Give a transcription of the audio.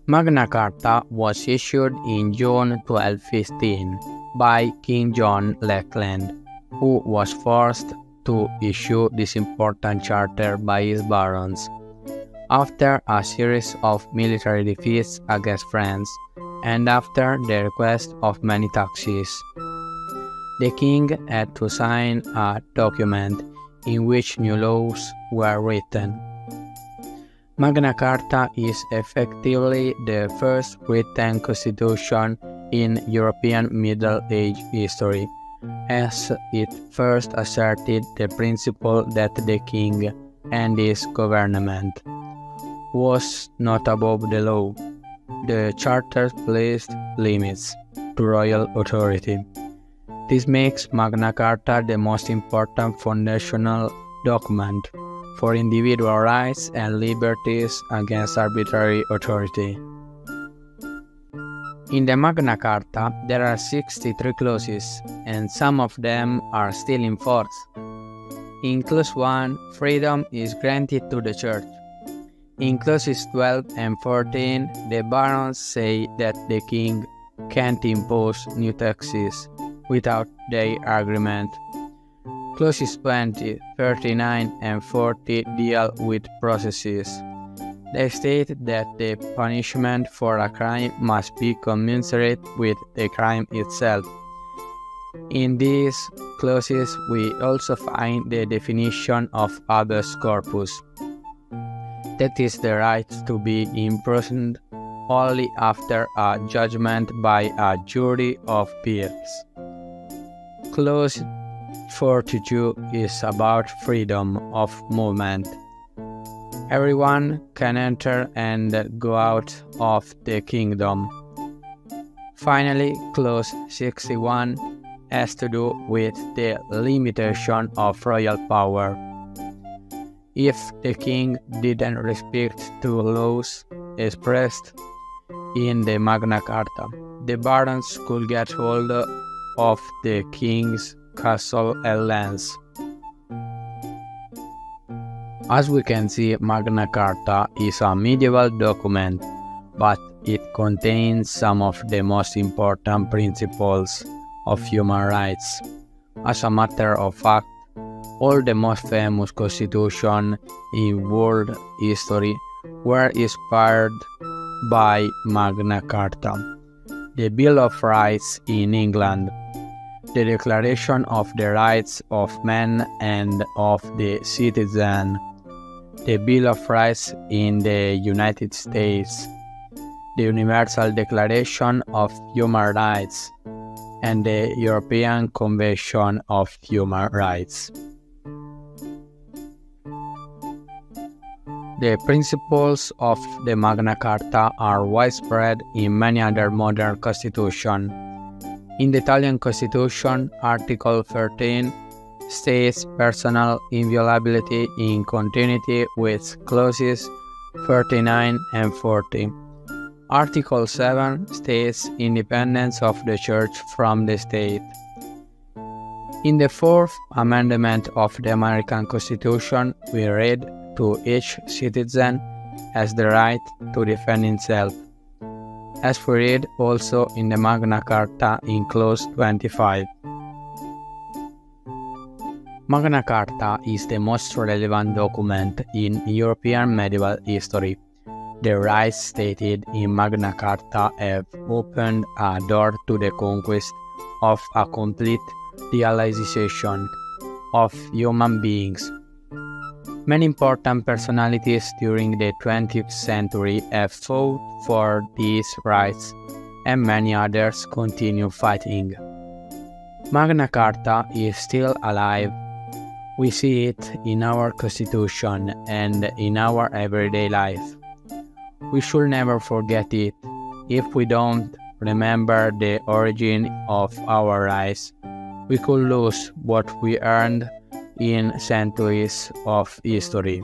Magna Carta was issued in June 1215 by King John Lackland, who was forced to issue this important charter by his barons. After a series of military defeats against France, and after the request of many taxes, the king had to sign a document in which new laws were written. Magna Carta is effectively the first written constitution in European Middle Age history, as it first asserted the principle that the king and his government was not above the law. The charter placed limits to royal authority. This makes Magna Carta the most important foundational document for individual rights and liberties against arbitrary authority. In the Magna Carta, there are 63 clauses, and some of them are still in force. In Clause 1, freedom is granted to the Church. In Clauses 12 and 14, the barons say that the king can't impose new taxes without their agreement. Clauses 20, 39, and 40 deal with processes. They state that the punishment for a crime must be commensurate with the crime itself. In these clauses, we also find the definition of habeas corpus. That is the right to be imprisoned only after a judgment by a jury of peers. Clause 42 is about freedom of movement. Everyone can enter and go out of the kingdom. Finally, Clause 61 has to do with the limitation of royal power. If the king didn't respect the laws expressed in the Magna Carta, the barons could get hold of the king's castle and lands. As we can see, Magna Carta is a medieval document, but it contains some of the most important principles of human rights. As a matter of fact, all the most famous constitutions in world history were inspired by Magna Carta. The Bill of Rights in England, the Declaration of the Rights of Man and of the Citizen, the Bill of Rights in the United States, the Universal Declaration of Human Rights, and the European Convention of Human Rights. The principles of the Magna Carta are widespread in many other modern constitutions. In the Italian Constitution, Article 13 states personal inviolability in continuity with clauses 39 and 40. Article 7 states independence of the Church from the state. In the Fourth Amendment of the American Constitution, we read to each citizen has the right to defend himself, as we read also in the Magna Carta in Clause 25. Magna Carta is the most relevant document in European medieval history. The rights stated in Magna Carta have opened a door to the conquest of a complete realization of human beings. Many important personalities during the 20th century have fought for these rights, and many others continue fighting. Magna Carta is still alive. We see it in our Constitution and in our everyday life. We should never forget it. If we don't remember the origin of our rights, we could lose what we earned in centuries of history.